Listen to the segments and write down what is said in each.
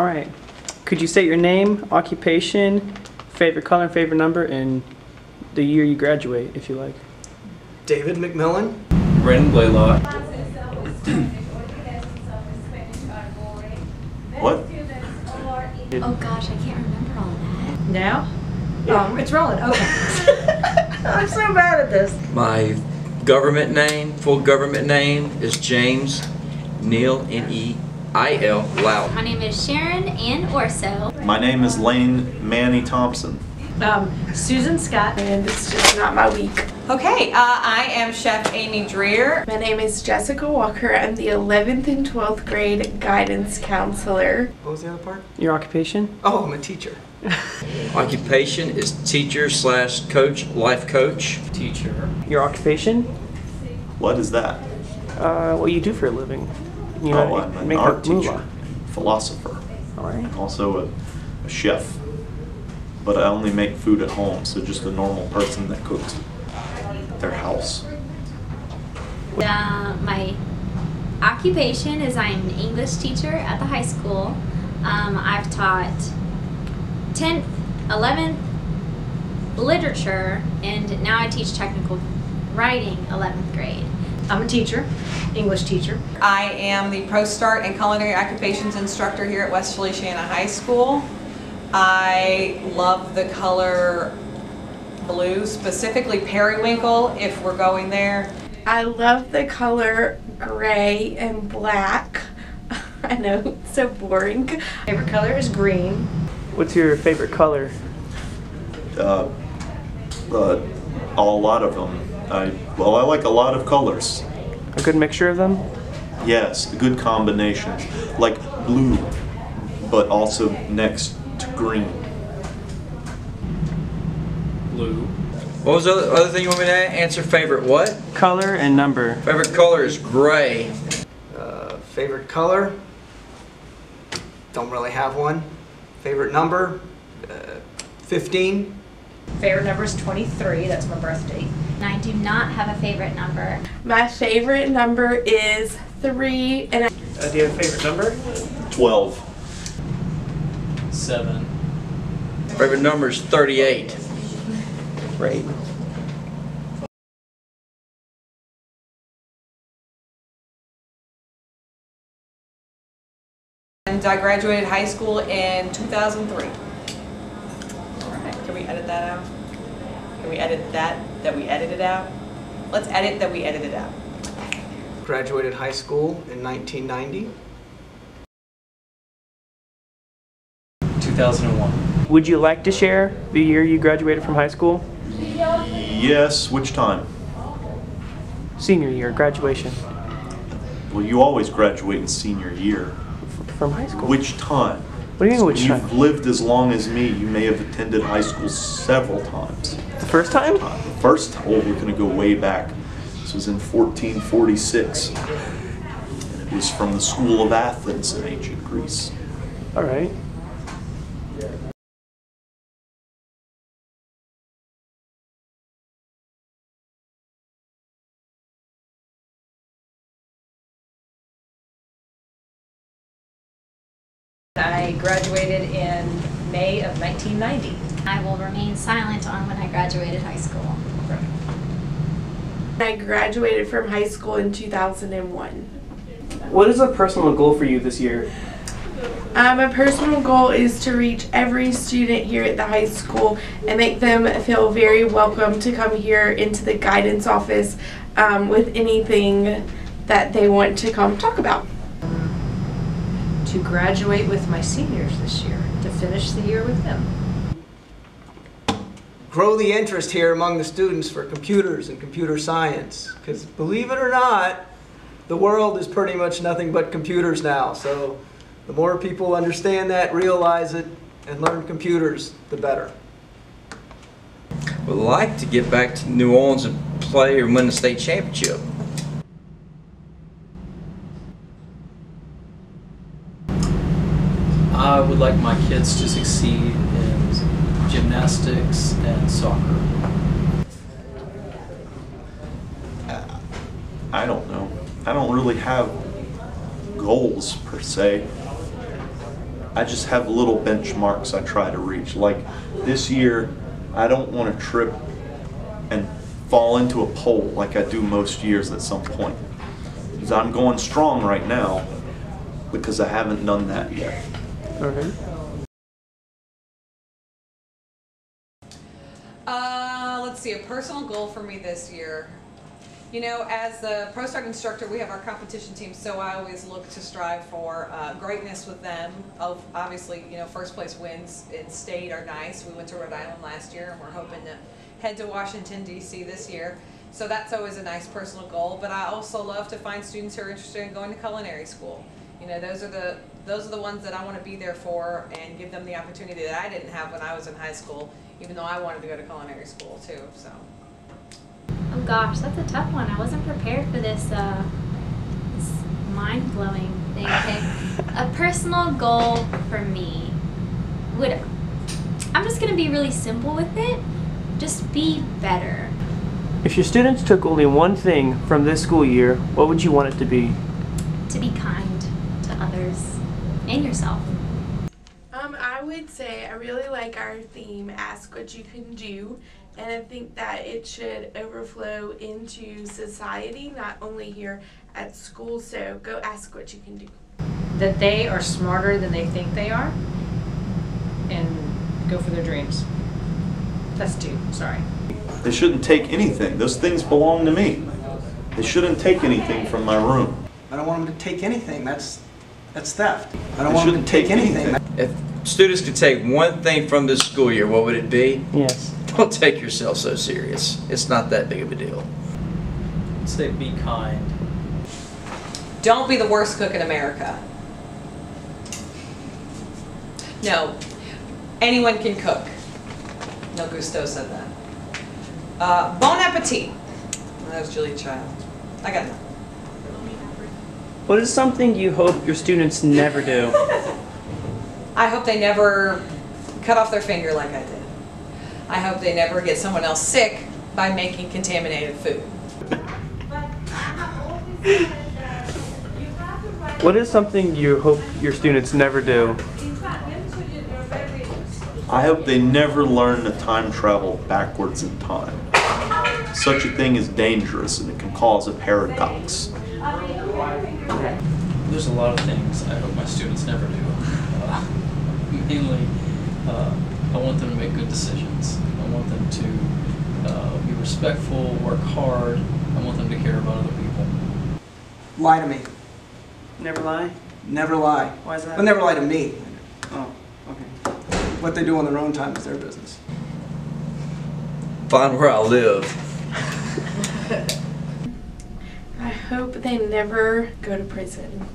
All right. Could you state your name, occupation, favorite color, and favorite number, and the year you graduate, if you like? David McMillan. Brandon Blaylock. What? Oh gosh, I can't remember all that. Now? Yeah. It's rolling. Okay. I'm so bad at this. My government name, full government name is James Neil, N-E-I-L, Loud. My name is Sharon Ann Ourso. My name is Lane Manny Thompson. Susan Scott. And it's just not my week. Okay, I am Chef Amy Dreer. My name is Jessica Walker. I'm the 11th and 12th grade guidance counselor. What was the other part? Your occupation? Oh, I'm a teacher. Occupation is teacher / coach, life coach. Teacher. Your occupation? What is that? What you do for a living. You Oh, I'm an art teacher, philosopher. All right. Also a chef. But I only make food at home, so just a normal person that cooks at their house. My occupation is I'm an English teacher at the high school. I've taught 10th, 11th literature, and now I teach technical writing 11th grade. I'm a teacher, English teacher. I am the Pro-Start and Culinary Occupations instructor here at West Feliciana High School. I love the color blue, specifically periwinkle, if we're going there. I love the color gray and black. I know, it's so boring. Favorite color is green. What's your favorite color? A lot of them. I like a lot of colors. A good mixture of them? Yes, a good combination. Like blue, but also next to green. Blue. What was the other thing you want me to answer? Favorite what? Color and number. Favorite color is gray. Favorite color? Don't really have one. Favorite number? 15. Favorite number is 23. That's my birthday. And I do not have a favorite number. My favorite number is 3. And Do you have a favorite number? 12. 7. Favorite number is 38. Great. And I graduated high school in 2003. All right, can we edit that out? Can we edit that we edited out? Let's edit that we edited out. Graduated high school in 1990. 2001. Would you like to share the year you graduated from high school? Yes, which time? Senior year, graduation. Well, you always graduate in senior year. From high school? Which time? What do you mean which time? You've lived as long as me. You may have attended high school several times. The first time? The first time, we're going to go way back. This was in 1446. And it was from the School of Athens in ancient Greece. All right. I graduated in May of 1990. I will remain silent on when I graduated high school. I graduated from high school in 2001. What is a personal goal for you this year? My personal goal is to reach every student here at the high school and make them feel very welcome to come here into the guidance office with anything that they want to come talk about. To graduate with my seniors this year, to finish the year with them. Grow the interest here among the students for computers and computer science. Because believe it or not, the world is pretty much nothing but computers now. So the more people understand that, realize it, and learn computers, the better. Would like to get back to New Orleans and play or win the state championship. I would like my kids to succeed in gymnastics and soccer. I don't know. I don't really have goals per se. I just have little benchmarks I try to reach. Like this year, I don't want to trip and fall into a pole like I do most years at some point. Because I'm going strong right now because I haven't done that yet. Okay. Let's see, a personal goal for me this year. You know, as the Pro Start instructor, we have our competition team, so I always look to strive for greatness with them. Obviously, you know, first place wins in state are nice. We went to Rhode Island last year, and we're hoping to head to Washington, D.C. this year. So that's always a nice personal goal. But I also love to find students who are interested in going to culinary school. You know, those are the ones that I want to be there for and give them the opportunity that I didn't have when I was in high school, even though I wanted to go to culinary school too. So. Oh gosh, that's a tough one. I wasn't prepared for this mind-blowing thing. Okay. A personal goal for me I'm just going to be really simple with it. Just be better. If your students took only one thing from this school year, what would you want it to be? To be kind to others and yourself. I would say I really like our theme, Ask What You Can Do, and I think that it should overflow into society, not only here at school, so go ask what you can do. That they are smarter than they think they are, and go for their dreams. That's 2, sorry. They shouldn't take anything. Those things belong to me. They shouldn't take anything from my room. I don't want them to take anything. That's theft. I don't They want them shouldn't to take take anything. If students could take one thing from this school year, what would it be? Yes. Don't take yourself so serious. It's not that big of a deal. Say be kind. Don't be the worst cook in America. No, anyone can cook. No Gusto said that. Bon appetit. That was Julia Child. I got nothing. What is something you hope your students never do? I hope they never cut off their finger like I did. I hope they never get someone else sick by making contaminated food. What is something you hope your students never do? I hope they never learn to time travel backwards in time. Such a thing is dangerous and it can cause a paradox. There's a lot of things I hope my students never do. Mainly, I want them to make good decisions. I want them to be respectful, work hard. I want them to care about other people. Lie to me. Never lie? Never lie. Why is that? But never lie to me. Oh, okay. What they do on their own time is their business. Find where I live. I hope they never go to prison.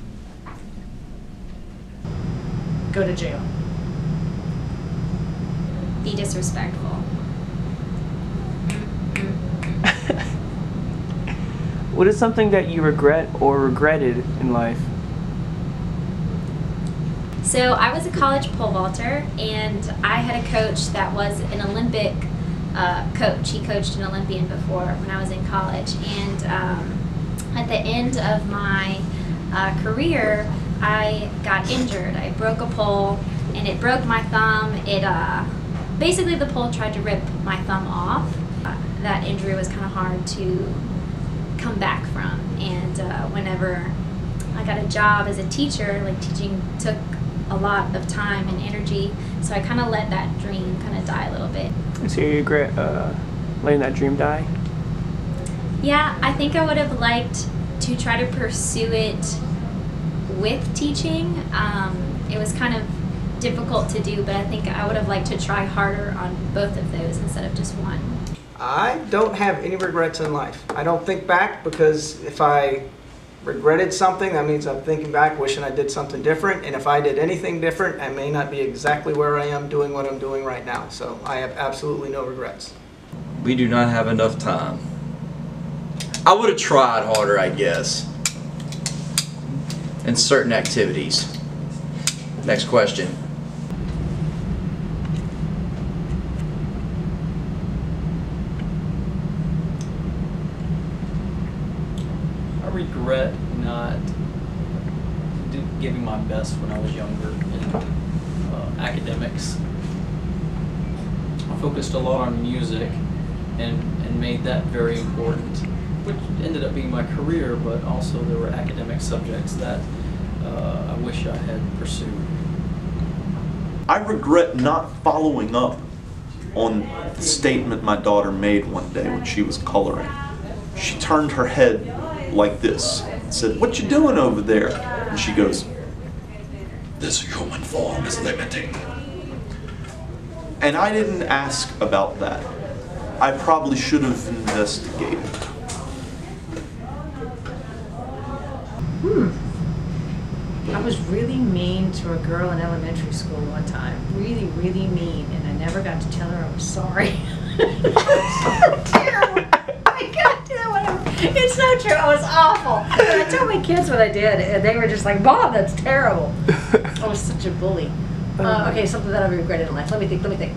Go to jail. Be disrespectful. What is something that you regret or regretted in life? So I was a college pole vaulter, and I had a coach that was an Olympic coach. He coached an Olympian before when I was in college, and at the end of my career, I got injured. I broke a pole, and it broke my thumb. It basically the pole tried to rip my thumb off. That injury was kind of hard to come back from, and whenever I got a job as a teacher, like teaching took a lot of time and energy, so I kind of let that dream kind of die a little bit. So you regret letting that dream die? Yeah, I think I would have liked to try to pursue it with teaching. It was kind of difficult to do, but I think I would have liked to try harder on both of those instead of just one. I don't have any regrets in life. I don't think back, because if I regretted something, that means I'm thinking back, wishing I did something different. And if I did anything different, I may not be exactly where I am doing what I'm doing right now. So I have absolutely no regrets. We do not have enough time. I would have tried harder, I guess, in certain activities. Next question. I regret not giving my best when I was younger and academics. I focused a lot on music and made that very important, which ended up being my career, but also there were academic subjects that I wish I had pursued. I regret not following up on the statement my daughter made one day when she was coloring. She turned her head like this and said, "What you doing over there?" And she goes, "This human form is limiting." And I didn't ask about that. I probably should have investigated. I was really mean to a girl in elementary school one time. Really, really mean. And I never got to tell her I was sorry. Terrible. I got to do whatever. It's not true. I was awful. But I told my kids what I did, and they were just like, "Mom, that's terrible." I was such a bully. Okay, something that I regretted in life. Let me think.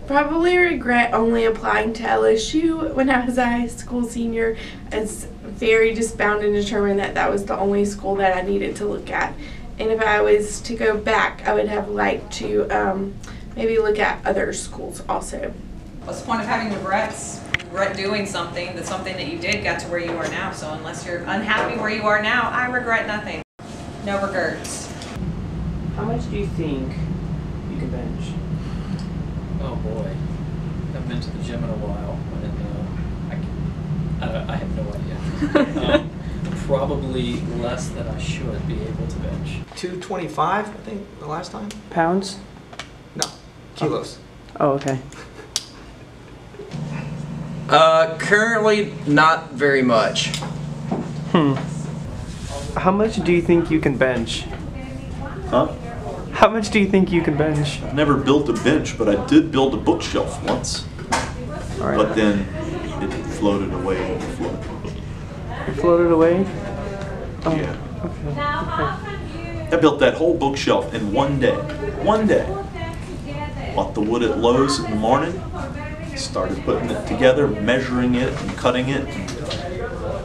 Probably regret only applying to LSU when I was a high school senior. It's very just bound and determined that that was the only school that I needed to look at. And if I was to go back, I would have liked to maybe look at other schools also. What's the point of having regrets? Regret doing something that you did got to where you are now. So unless you're unhappy where you are now, I regret nothing. No regrets. How much do you think you can bench? Oh boy, I've been to the gym in a while, and I have no idea. Probably less than I should be able to bench. 225, I think, the last time? Pounds? No, kilos. Oh, okay. Currently, not very much. How much do you think you can bench? Huh? How much do you think you can bench? I never built a bench, but I did build a bookshelf once. All right. But then it floated away in the flood. It floated away? Oh, Yeah. okay. I built that whole bookshelf in one day. One day. Bought the wood at Lowe's in the morning, started putting it together, measuring it and cutting it,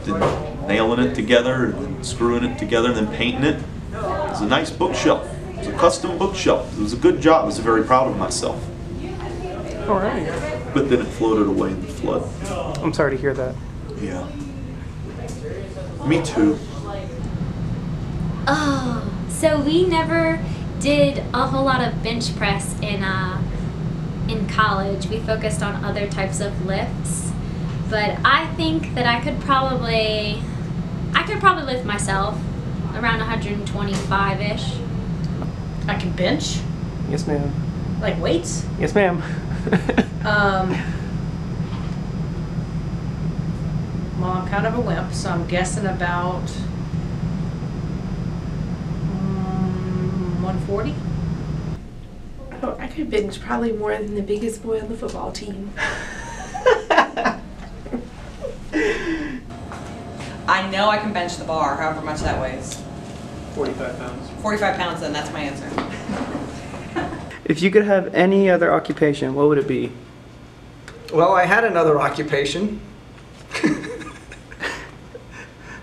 then nailing it together and screwing it together and then painting it. It was a nice bookshelf. It was a custom bookshelf. It was a good job. I was very proud of myself. All right. But then it floated away in the flood. I'm sorry to hear that. Yeah. Me too. Oh, so we never did a whole lot of bench press in college. We focused on other types of lifts, but I think that I could probably lift myself around 125-ish. I can bench, Yes, ma'am. like weights. Yes, ma'am. Well, I'm kind of a wimp, so I'm guessing about 140. Oh, I could bench probably more than the biggest boy on the football team. I know I can bench the bar, however much that weighs. 45 pounds. 45 pounds, then that's my answer. If you could have any other occupation, what would it be? Well, I had another occupation.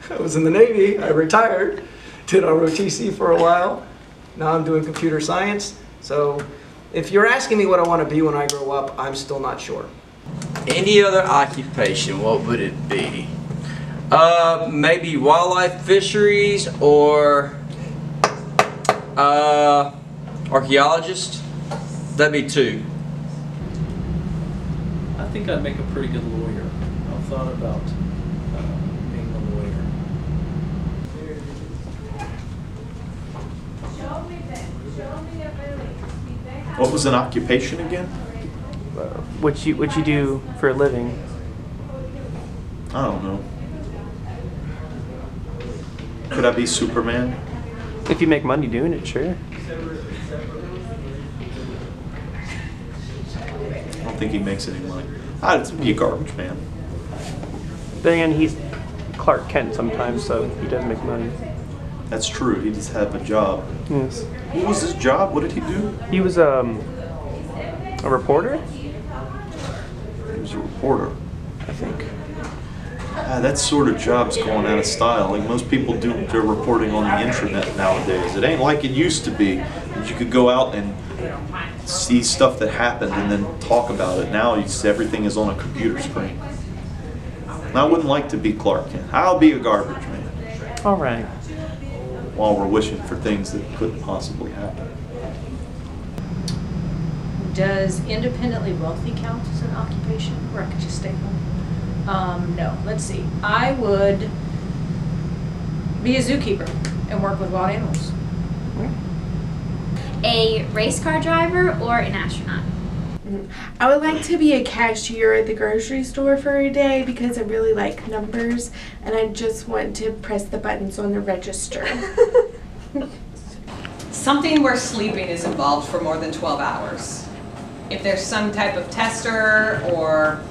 I was in the Navy. I retired. Did ROTC for a while. Now I'm doing computer science. So if you're asking me what I want to be when I grow up, I'm still not sure. Any other occupation, what would it be? Maybe wildlife fisheries or archaeologist. That'd be two. I think I'd make a pretty good lawyer. I've thought about being a lawyer. What was an occupation again? What you do for a living? I don't know. Could I be Superman? If you make money doing it, sure. I don't think he makes any money. I'd be a garbage man. Then again, he's Clark Kent sometimes, so he does make money. That's true. He just had a job. Yes. What was his job? What did he do? He was a reporter, He was a reporter. I think. That sort of job's going out of style. Like most people do their reporting on the internet nowadays. It ain't like it used to be. times you could go out and see stuff that happened and then talk about it. Now everything is on a computer screen. And I wouldn't like to be Clark Kent. I'll be a garbage man. All right. While we're wishing for things that couldn't possibly happen. Does independently wealthy count as an occupation, or I could just stay home? No. Let's see. I would be a zookeeper and work with wild animals. A race car driver or an astronaut? I would like to be a cashier at the grocery store for a day because I really like numbers and I just want to press the buttons on the register. Something where sleeping is involved for more than 12 hours. If there's some type of tester or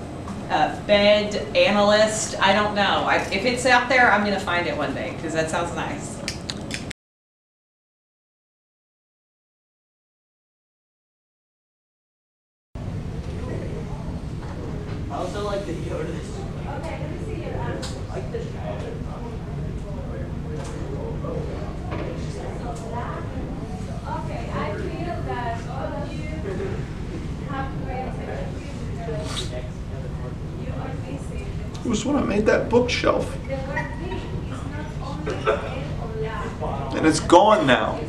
a bed analyst, I don't know. If it's out there, I'm going to find it one day because that sounds nice. I also like the Yoda. It was when I made that bookshelf. And it's gone now.